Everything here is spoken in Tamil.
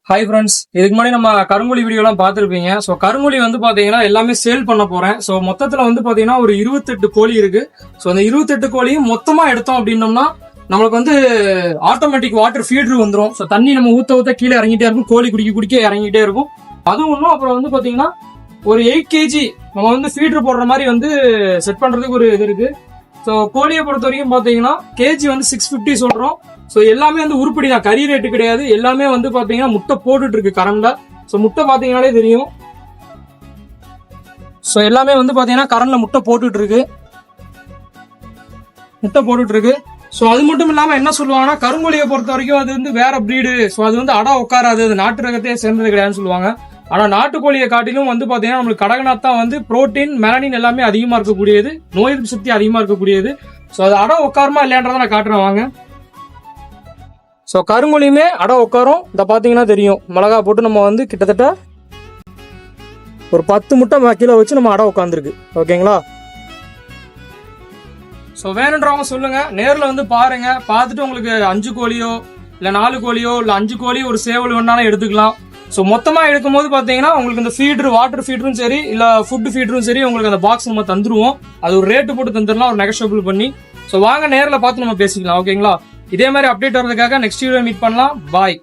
ஹாய் ஃப்ரெண்ட்ஸ், இதுக்கு முன்னாடி நம்ம கருங்கோழி வீடியோலாம் பார்த்துருப்பீங்க. ஸோ கருங்கோழி வந்து பார்த்தீங்கன்னா எல்லாமே சேல் பண்ண போகிறேன். ஸோ மொத்தத்தில் வந்து பார்த்தீங்கன்னா ஒரு 28 கோழி இருக்கு. ஸோ அந்த 28 கோழியும் மொத்தமாக எடுத்தோம் அப்படின்னோம்னா நம்மளுக்கு வந்து ஆட்டோமேட்டிக் வாட்டர் ஃபீடர் வந்துடும். ஸோ தண்ணி நம்ம ஊற்ற கீழே இறங்கிட்டே இருக்கும், கோழி குடிக்க இறங்கிட்டே இருக்கும். அதுவும் ஒன்றும் அப்புறம் வந்து பார்த்தீங்கன்னா ஒரு 8 kg நம்ம வந்து ஃபீடர் போடுற மாதிரி வந்து செட் பண்ணுறதுக்கு ஒரு இது இருக்கு. ஸோ கோழியை பொறுத்த வரைக்கும் பார்த்தீங்கன்னா கேஜி வந்து 650 சொல்கிறோம். ஸோ எல்லாமே வந்து உருப்படி தான், கறி ரேட்டு கிடையாது. எல்லாமே வந்து பார்த்தீங்கன்னா முட்டை போட்டுட்டு இருக்கு கரண்ட்ல. ஸோ முட்டை பார்த்தீங்கன்னாலே தெரியும். ஸோ எல்லாமே வந்து பார்த்தீங்கன்னா கரண்ட்ல முட்டை போட்டுட்டு இருக்கு. ஸோ அது மட்டும் இல்லாமல் என்ன சொல்லுவாங்கன்னா, கருங்கோழியை பொறுத்த வரைக்கும் அது வந்து வேற ப்ரீடு. ஸோ அது வந்து அடா உட்காராது, அது நாட்டு ரகத்தையே சேர்ந்தது கிடையாதுன்னு சொல்லுவாங்க. ஆனால் நாட்டுக்கோழியை காட்டிலும் வந்து பார்த்தீங்கன்னா நம்மளுக்கு கடகநாத் தான் வந்து புரோட்டீன், மெலனின் எல்லாமே அதிகமாக இருக்கக்கூடியது, நோய் எதிர்ப்பு சக்தி அதிகமாக இருக்கக்கூடியது. ஸோ அது அடா உட்காருமா இல்லையான்றதை நான் காட்டுறேன் வாங்க. ஸோ கருங்கோழியுமே அடை உட்காரும். இதை பார்த்தீங்கன்னா தெரியும், மிளகா போட்டு நம்ம வந்து கிட்டத்தட்ட ஒரு 10 முட்டை கீழே வச்சு நம்ம அடை உட்காந்துருக்கு. ஓகேங்களா? ஸோ வேணுன்றவங்க சொல்லுங்க, நேரில் வந்து பாருங்க. பார்த்துட்டு உங்களுக்கு 5 கோழியோ இல்லை 4 கோழியோ இல்லை 5 கோழி ஒரு சேவல் வேணாலும் எடுத்துக்கலாம். ஸோ மொத்தமாக எடுக்கும் போது பார்த்தீங்கன்னா உங்களுக்கு இந்த ஃபீடர், வாட்டர் ஃபீடரும் சரி இல்லை ஃபுட் ஃபீடரும் சரி உங்களுக்கு அந்த பாக்ஸ் நம்ம தந்துருவோம். அது ஒரு ரேட்டு போட்டு தந்துடலாம், ஒரு நெகோஷியபிள் பண்ணி. ஸோ வாங்க நேரில் பார்த்து நம்ம பேசிக்கலாம். ஓகேங்களா? இதே மாதிரி அப்டேட் வரதுக்காக நெக்ஸ்ட் வீடியோ மீட் பண்ணலாம். பாய்.